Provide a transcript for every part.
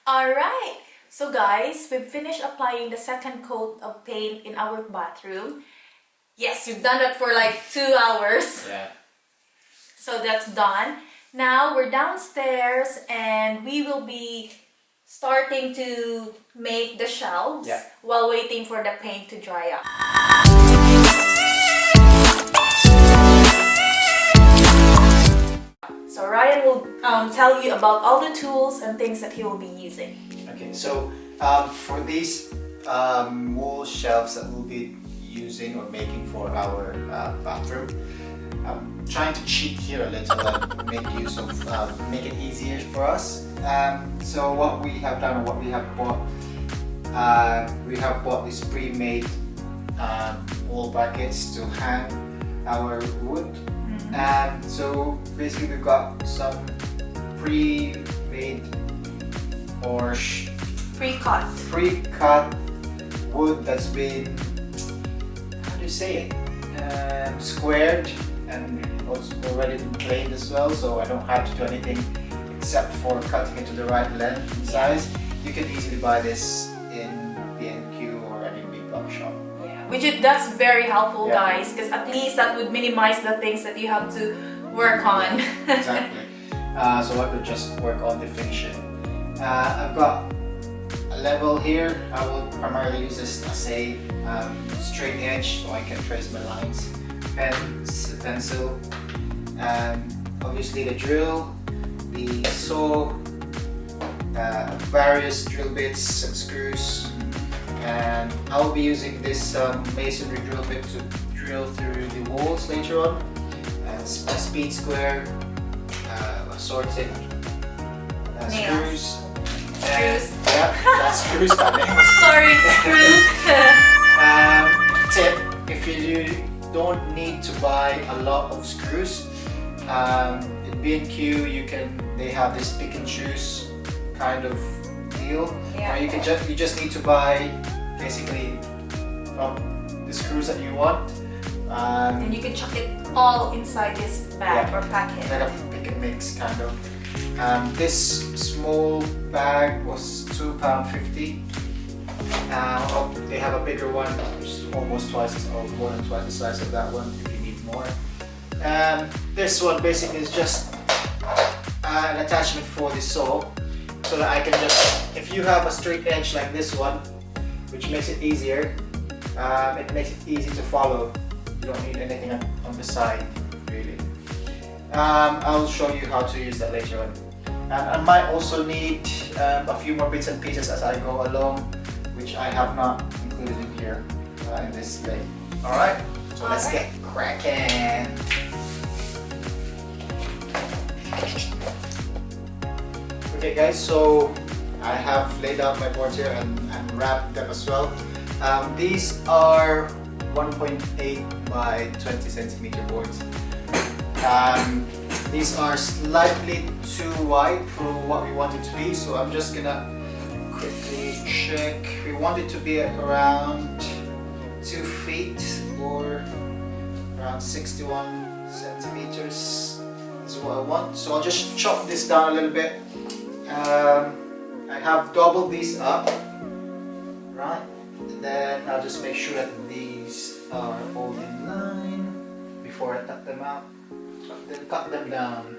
Alright, so guys, we've finished applying the second coat of paint in our bathroom. Yes, we've done that for like 2 hours. Yeah. So that's done. Now we're downstairs and we will be starting to make the shelves while waiting for the paint to dry up. So Ryan will tell you about all the tools and things that he will be using. Okay, so for these wall shelves that we'll be using or making for our bathroom, I'm trying to cheat here a little and make use of make it easier for us. So what we have done, or what we have bought these pre-made wall brackets to hang our wood. And so basically we've got some pre-made or pre-cut wood that's been, how do you say it, squared and also already been planed as well, so I don't have to do anything except for cutting it to the right length and size. You can easily buy this in B&Q or any big box shop. That's very helpful, guys, because at least that would minimize the things that you have to work on. Exactly. So I could just work on the finishing. I've got a level here. I will primarily use this as a straight edge so I can trace my lines. Pencil, obviously the drill, the saw, various drill bits and screws. And I'll be using this masonry drill bit to drill through the walls later on. A speed square, assorted screws. That's screws, not nails. Sorry, screws. Tip: if you don't need to buy a lot of screws, in B&Q they have this pick and choose kind of deal. Or you just need to buy basically the screws that you want. And you can chuck it all inside this bag or packet. Kind of pick and mix kind of. This small bag was £2.50. They have a bigger one, which is almost twice or more than twice the size of that one if you need more. This one basically is just an attachment for the saw, so that I can just, if you have a straight edge like this one, which makes it easier, it makes it easy to follow. You don't need anything on the side, really. I'll show you how to use that later on. I might also need a few more bits and pieces as I go along, which I have not included in here in this display. Alright, so let's get cracking. Okay guys, so I have laid out my boards here and wrapped them as well. These are 1.8 by 20 centimeter boards. These are slightly too wide for what we want it to be, so I'm just gonna quickly check. We want it to be at around 2 feet or around 61 centimeters is what I want. So I'll just chop this down a little bit. I have doubled these up, right? And then I'll just make sure that these are all in line before I cut them out. Then cut them down.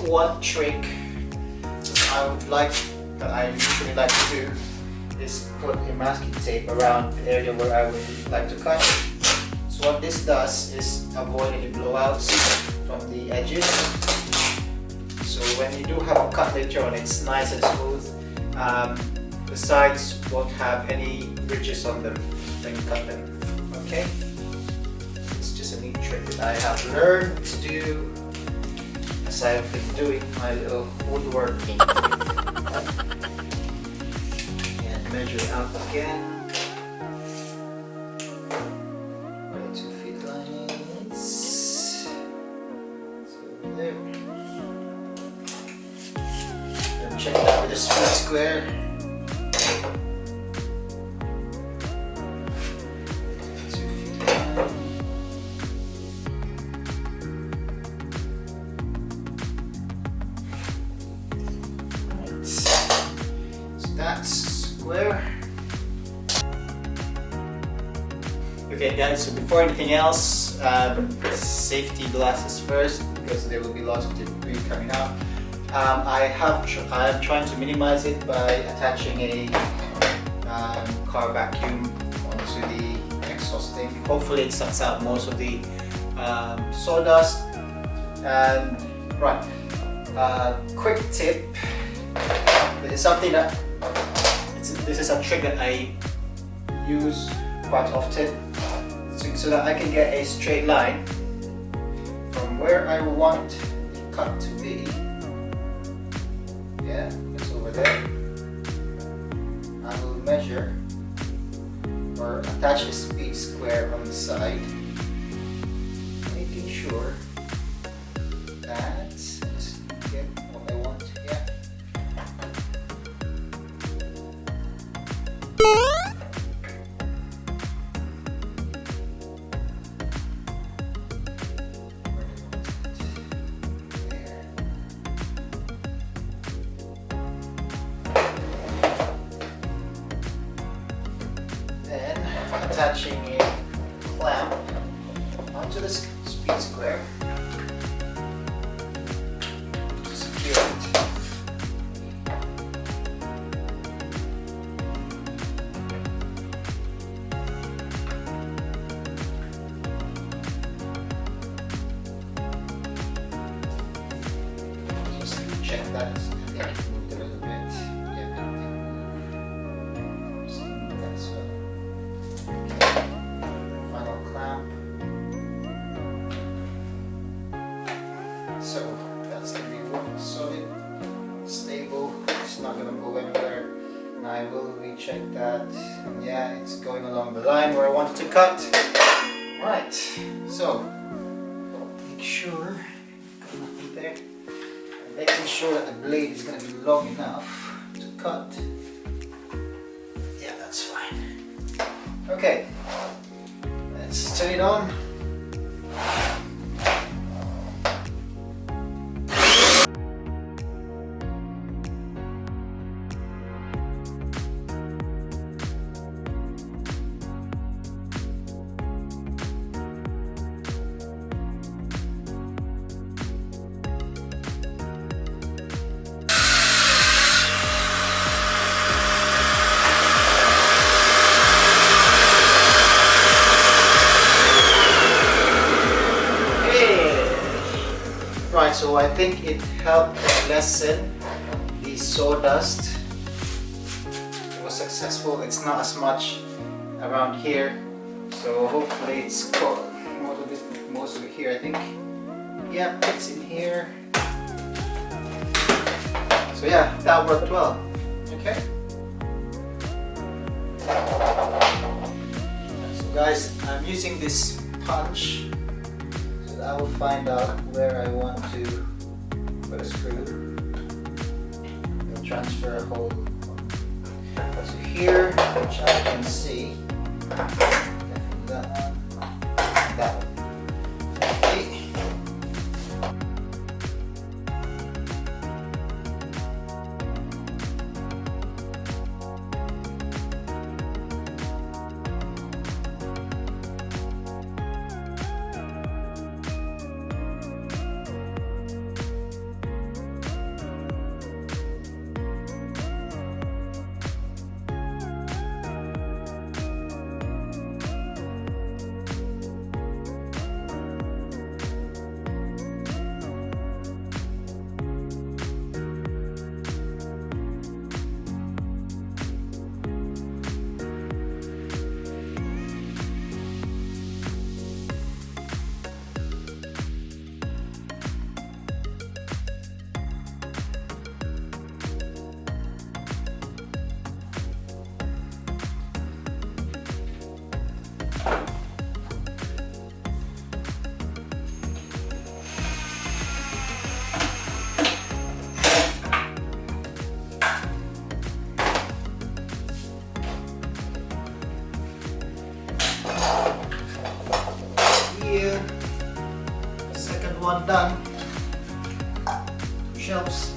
One trick that I usually like to do is put a masking tape around the area where I would like to cut. So what this does is avoid any blowouts from the edges. So when you do have a cut later on, it's nice and smooth. The sides won't have any ridges on them when you cut them. Okay? It's just a neat trick that I have learned to do as I've been doing my little woodworking. And measure it out again. Where the 2 feet line is. So there. Then check that with a speed square. Okay guys, so before anything else, safety glasses first, because there will be lots of debris coming out. I am trying to minimize it by attaching a car vacuum onto the exhaust thing. Hopefully it sucks out most of the sawdust. And right, quick tip. This is something that this is a trick that I use quite often, so that I can get a straight line from where I want the cut to be. Yeah, it's over there. I will measure or attach a speed square on the side, making sure that just get what I want. Yeah. Attaching a clamp onto the speed square to secure it. Just check that. I think it moved a little bit. Yeah, it did move. Just move that as well. Final clamp. So that's going to be solid, stable. It's not going to go anywhere. And I will recheck that. And yeah, it's going along the line where I want it to cut. Right. So make sure got nothing there. And making sure that the blade is going to be long enough to cut. Yeah, that's fine. Okay. Let's turn it on. Right, so I think it helped lessen the sawdust. It was successful. It's not as much around here, so hopefully it's caught most of it here. I think, yeah, it's in here. So yeah, that worked well. Okay. So guys, I'm using this punch. I will find out where I want to put a screw. I'll transfer a hole to here, which I can see. Definitely that one. That one. Okay. one done. Shelves.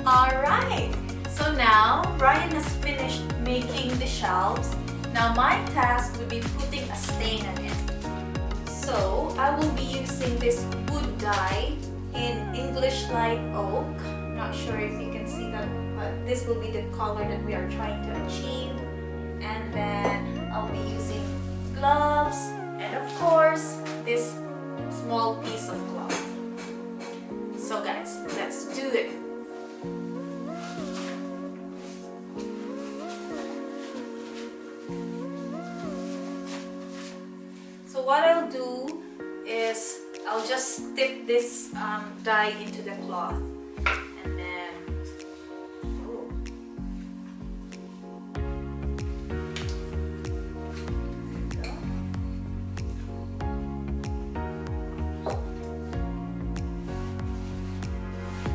Alright, so now Brian has finished making the shelves. Now my task will be putting a stain on it. So I will be using this wood dye in English light oak. Not sure if you can see that, but this will be the color that we are trying to achieve. And then I'll be using gloves and of course this small piece of cloth. So guys, let's do it. So what I'll do is I'll just dip this dye into the cloth and then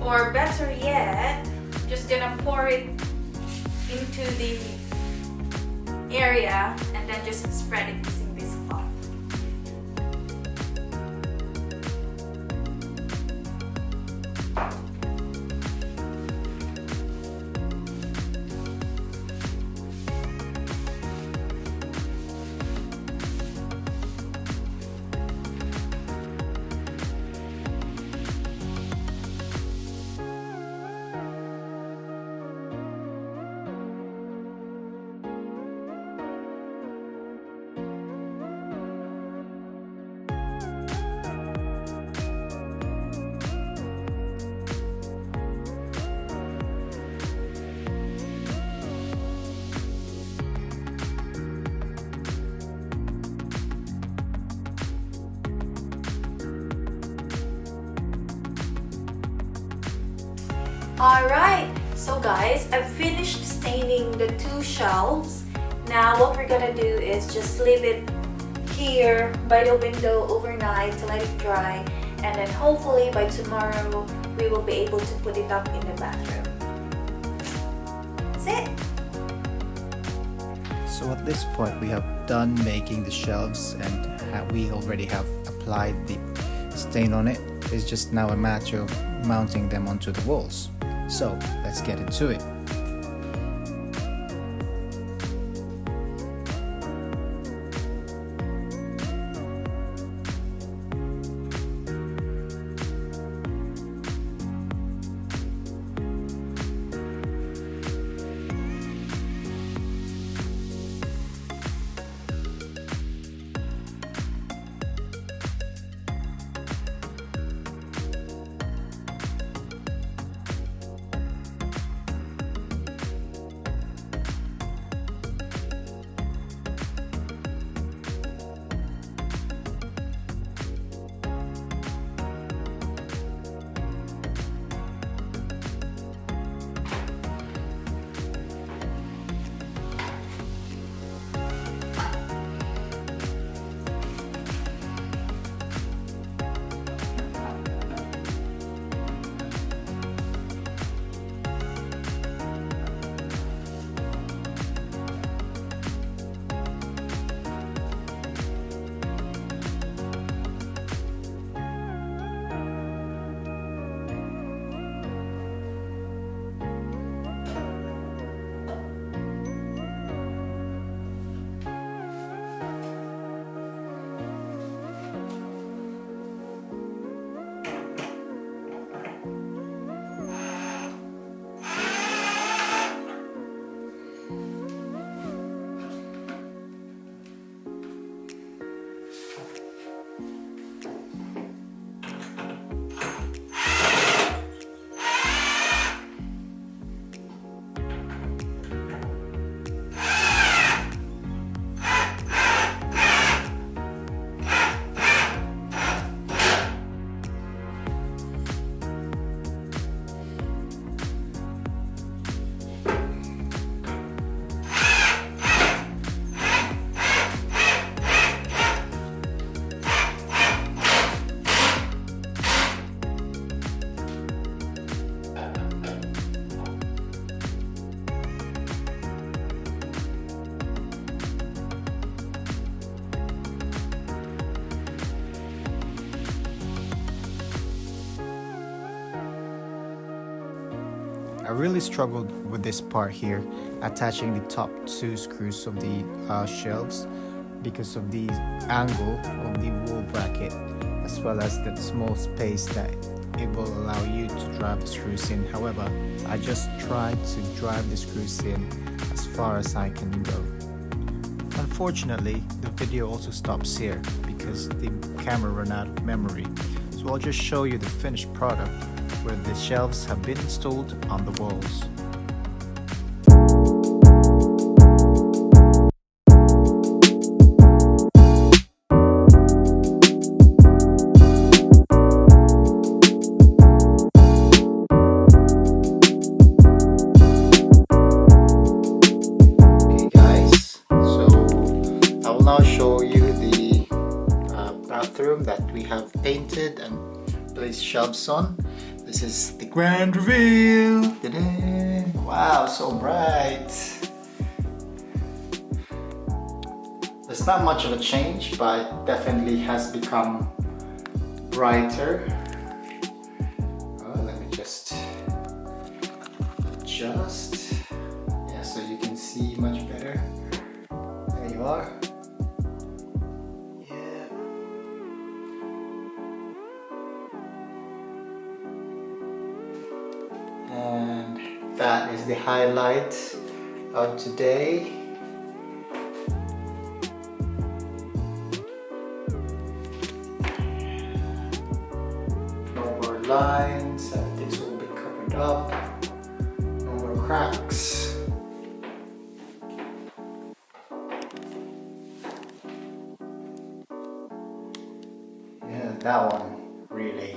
or better yet, just gonna pour it into the area and then just spread it using this cloth. Alright, so guys, I've finished staining the two shelves. Now what we're gonna do is just leave it here by the window overnight to let it dry, and then hopefully by tomorrow we will be able to put it up in the bathroom. That's it! So at this point we have done making the shelves and we already have applied the stain on it. It's just now a matter of mounting them onto the walls. So let's get into it. I really struggled with this part here attaching the top two screws of the shelves because of the angle of the wall bracket, as well as the small space that it will allow you to drive the screws in. However, I just tried to drive the screws in as far as I can go. Unfortunately, the video also stops here because the camera ran out of memory. So I'll just show you the finished product where the shelves have been installed on the walls. Now show you the bathroom that we have painted and placed shelves on. This is the grand reveal. Ta-da! Wow, so bright. There's not much of a change, but it definitely has become brighter. Oh, let me just adjust. Yeah, so you can see much better. There you are. And that is the highlight of today. No more lines, everything's all been covered up. No more cracks. Yeah, that one really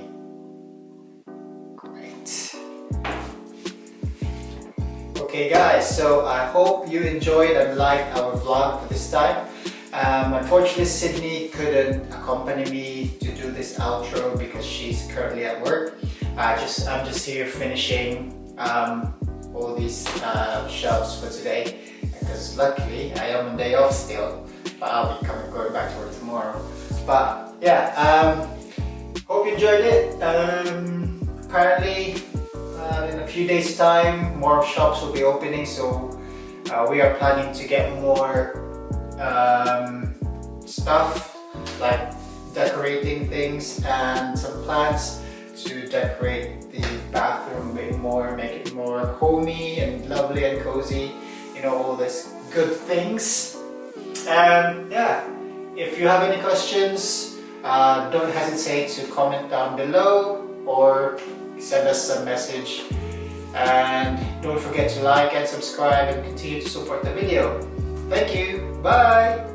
great. Okay guys, so I hope you enjoyed and liked our vlog for this time. Unfortunately Sydney couldn't accompany me to do this outro because she's currently at work. I'm just here finishing all these shelves for today because luckily I am on day off still, but I'll be going back to work tomorrow. But yeah, hope you enjoyed it. Apparently in a few days time more shops will be opening, so we are planning to get more stuff like decorating things and some plants to decorate the bathroom a bit more, make it more homey and lovely and cozy, you know, all these good things. And yeah, if you have any questions, don't hesitate to comment down below or send us a message, and don't forget to like and subscribe and continue to support the video. Thank you. Bye.